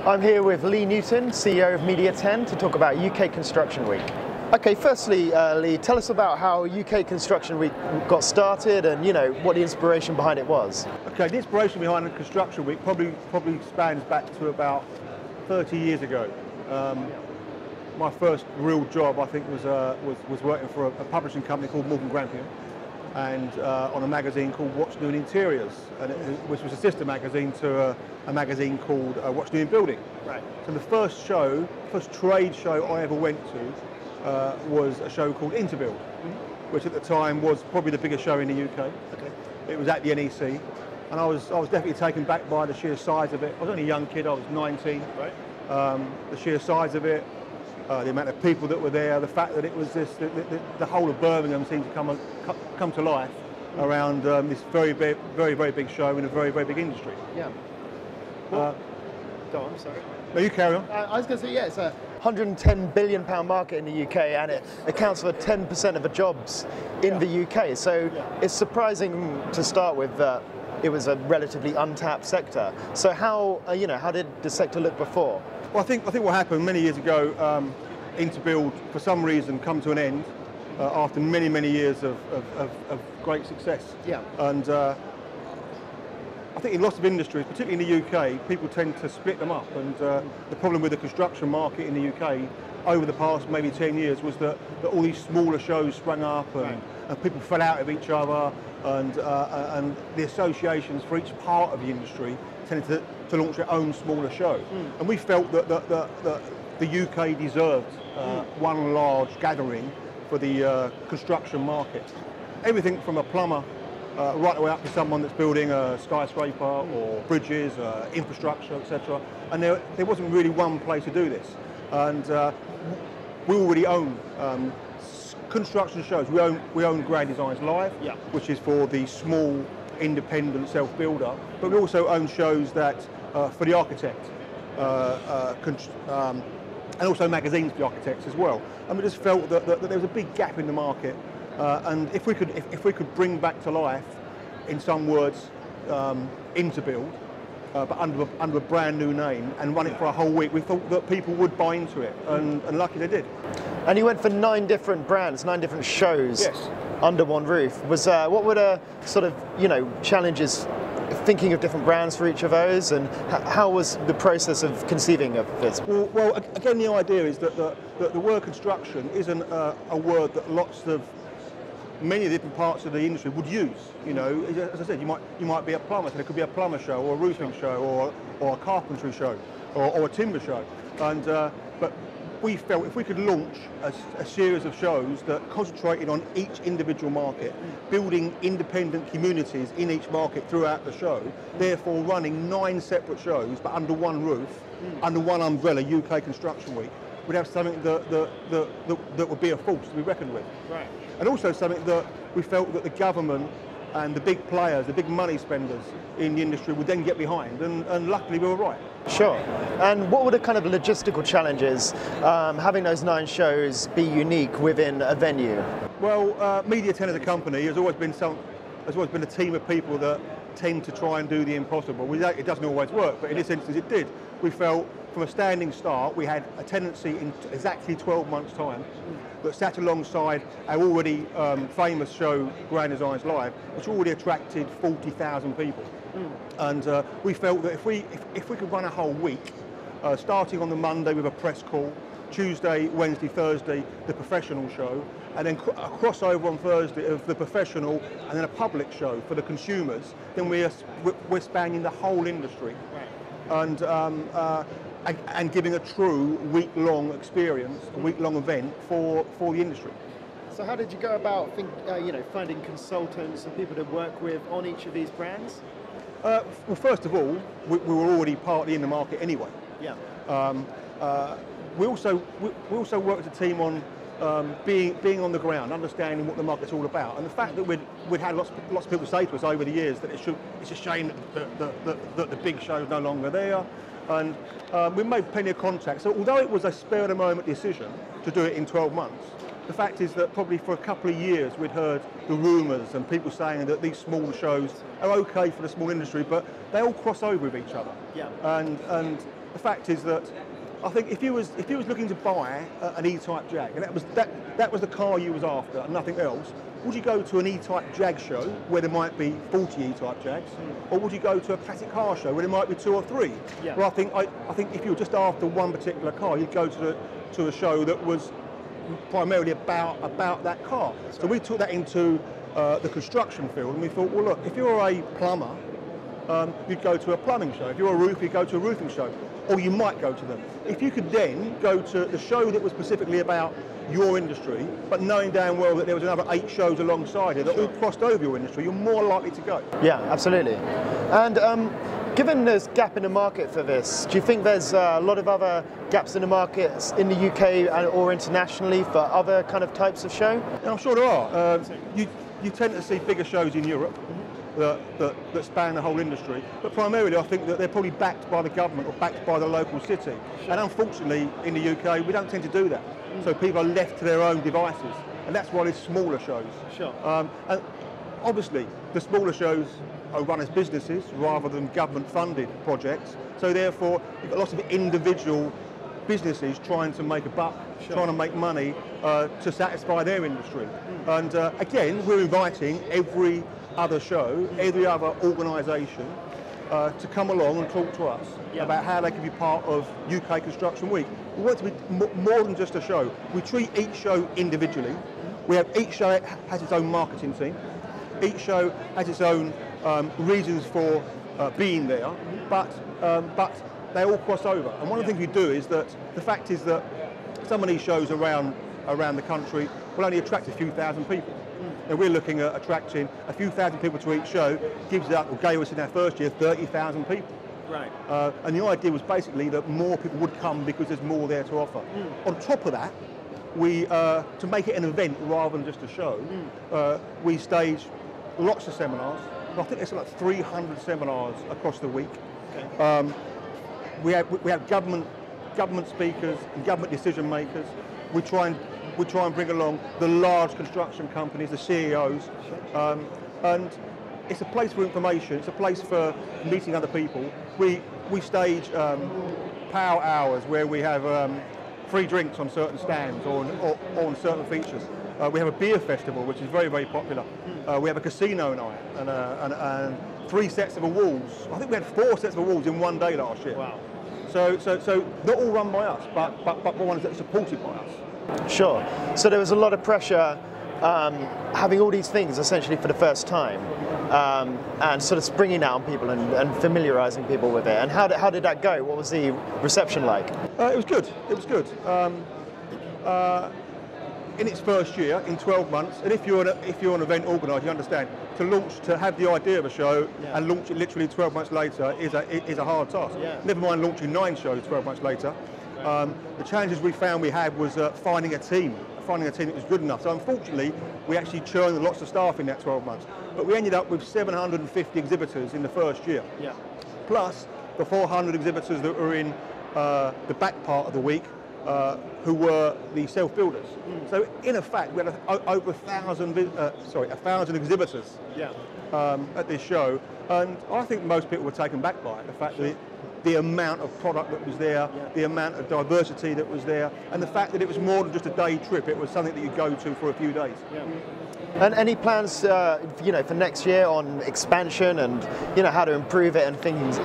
I'm here with Lee Newton, CEO of Media 10, to talk about UK Construction Week. Okay, firstly, Lee, tell us about how UK Construction Week got started and, what the inspiration behind it was. Okay, the inspiration behind the Construction Week probably spans back to about 30 years ago. My first real job, I think, was working for a publishing company called Morgan Grampian, and on a magazine called What's New in Interiors, which was a sister magazine to a magazine called What's New in Building. Right. So the first trade show I ever went to was a show called Interbuild, which at the time was probably the biggest show in the UK. Okay. It was at the NEC, and I was definitely taken back by the sheer size of it. I was only a young kid, I was 19. Right. The sheer size of it, the amount of people that were there, the fact that it was the whole of Birmingham seemed to come to life around this very big show in a very big industry. Yeah. Well, go on, sorry. No, you carry on. I was going to say, yeah, it's a £110 billion market in the UK, and it accounts for 10% of the jobs in the UK. So it's surprising to start with that it was a relatively untapped sector. So how did the sector look before? Well, I think what happened many years ago, Interbuild, for some reason, come to an end after many years of great success. Yeah. And I think in lots of industries, particularly in the UK, people tend to split them up. And the problem with the construction market in the UK over the past maybe 10 years was that all these smaller shows sprung up and people fell out of each other, and the associations for each part of the industry tended to launch their own smaller show. And we felt that the UK deserved one large gathering for the construction market. Everything from a plumber right the way up to someone that's building a skyscraper or bridges, infrastructure, etc. And there wasn't really one place to do this. And we already own construction shows. We own Grand Designs Live, which is for the small independent self-builder, but we also own shows that for the architect, and also magazines for the architects as well. And we just felt that there was a big gap in the market, and if we could bring back to life, in some words, Interbuild, but under a brand new name, and run it for a whole week, we thought that people would buy into it, and lucky they did. And you went for 9 different brands, 9 different shows. Yes. Under one roof. Was what were the sort of challenges thinking of different brands for each of those, and how was the process of conceiving of this? Well, again, the idea is that the word construction isn't a word that many of the different parts of the industry would use. As I said, you might be a plumber, so there could be a plumber show, or a roofing show, or a carpentry show, or a timber show. And but we felt if we could launch a series of shows that concentrated on each individual market, building independent communities in each market throughout the show, therefore running 9 separate shows but under one roof, under one umbrella, UK Construction Week, we'd have something that would be a force to be reckoned with. Right. And also something that we felt that the government and the big players, the big money spenders in the industry would then get behind, and luckily we were right. Sure. And what were the kind of logistical challenges having those 9 shows be unique within a venue? Well, Media 10 as a company has always been a team of people that tend to try and do the impossible. It doesn't always work, but in this instance it did. We felt from a standing start we had a tendency in exactly 12 months' time that sat alongside our already famous show Grand Designs Live, which already attracted 40,000 people. And we felt that if we could run a whole week, starting on the Monday with a press call, Tuesday, Wednesday, Thursday, the professional show, and then a crossover on Thursday of the professional and then a public show for the consumers, then we're spanning the whole industry. Right. And giving a true week-long experience, a week-long event for the industry. So how did you go about finding consultants and people to work with on each of these brands? Well, first of all, we were already partly in the market anyway. Yeah. We also worked as a team on being on the ground, understanding what the market's all about, and the fact that we'd had lots of people say to us over the years that it's a shame that the big show's no longer there, and we made plenty of contacts. So although it was a spur of the moment decision to do it in 12 months, the fact is that probably for a couple of years we'd heard the rumours and people saying that these small shows are okay for the small industry, but they all cross over with each other. Yeah. And the fact is that I think if you was looking to buy an E-Type Jag, and that was the car you was after and nothing else, would you go to an E-Type Jag show where there might be 40 E-Type Jags, or would you go to a classic car show where there might be 2 or 3? Yeah. Well, I think if you were just after one particular car, you'd go to a show that was primarily about that car. So we took that into the construction field, and we thought, well, look, if you're a plumber, you'd go to a plumbing show. If you're a roofer, you'd go to a roofing show, or you might go to them. If you could then go to the show that was specifically about your industry, but knowing damn well that there was another 8 shows alongside it that all crossed over your industry, you're more likely to go. Yeah, absolutely. And given there's gap in the market for this, do you think there's a lot of other gaps in the markets in the UK or internationally for other kind of types of show? Yeah, I'm sure there are. You tend to see bigger shows in Europe that span the whole industry, but primarily I think that they're probably backed by the government or backed by the local city. Sure. And unfortunately in the UK we don't tend to do that. So people are left to their own devices, and that's why there's smaller shows. Sure. And obviously the smaller shows are run as businesses rather than government funded projects, so therefore you've got lots of individual businesses trying to make a buck, trying to make money to satisfy their industry. And again, we're inviting every other show, every other organisation to come along and talk to us about how they can be part of UK Construction Week. We want it to be more than just a show. We treat each show individually. Each show has its own marketing team. Each show has its own reasons for being there, but they all cross over. And one of the things we do is that the fact is that some of these shows around the country will only attract a few thousand people. And we're looking at attracting a few thousand people to each show, gave us in our first year 30,000 people. Right. And the idea was basically that more people would come because there's more there to offer. On top of that, we to make it an event rather than just a show, we stage lots of seminars. I think there's like 300 seminars across the week. Okay. We have government speakers and government decision makers. We try and bring along the large construction companies, the CEOs, and it's a place for information. It's a place for meeting other people. We stage power hours where we have free drinks on certain stands or on certain features. We have a beer festival, which is very, very popular. We have a casino night and 3 sets of awards. I think we had 4 sets of awards in one day last year. Wow. So they're all run by us, but ones that are supported by us. Sure. So there was a lot of pressure having all these things essentially for the first time, and sort of springing that on people and familiarising people with it. And how did that go? What was the reception like? It was good. It was good. In its first year, in 12 months, and if you're an event organiser, you understand, to have the idea of a show and launch it literally 12 months later is a hard task. Yeah. Never mind launching 9 shows 12 months later. The challenges we found we had was finding a team that was good enough. So unfortunately, we actually churned lots of staff in that 12 months. But we ended up with 750 exhibitors in the first year. Yeah. Plus the 400 exhibitors that were in the back part of the week, who were the self-builders. So in effect, we had over 1,000 exhibitors at this show, and I think most people were taken back by it, the fact that the amount of product that was there, the amount of diversity that was there, and the fact that it was more than just a day trip. It was something that you go to for a few days. Yeah. And any plans, for next year on expansion and how to improve it and things,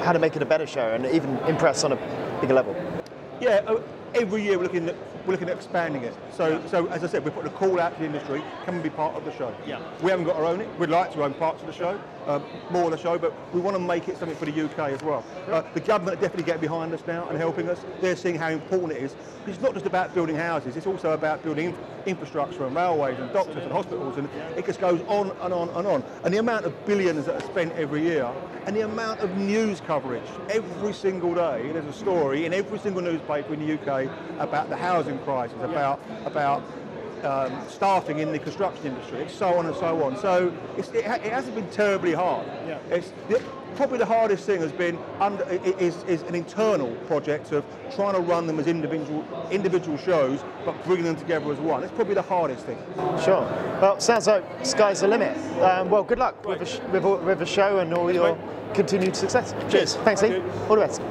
how to make it a better show and even impress on a bigger level? Yeah, every year we're looking at expanding it. So as I said, we're putting a call out to the industry, come and be part of the show. Yeah. We haven't got to own it. We'd like to own parts of the show, more of the show, but we want to make it something for the UK as well. The government are definitely getting behind us now and helping us. They're seeing how important it is. It's not just about building houses, it's also about building infrastructure and railways and doctors and hospitals, and it just goes on and on and on. And the amount of billions that are spent every year, and the amount of news coverage every single day. There's a story in every single newspaper in the UK about the housing crisis, about staffing in the construction industry, and so on and so on. So it hasn't been terribly hard. Yeah. Probably the hardest thing has been is an internal project of trying to run them as individual shows, but bringing them together as one. It's probably the hardest thing. Sure. Well, sounds like sky's the limit. Well, good luck with the show and all your continued success. Cheers. Thanks, Lee. All the best.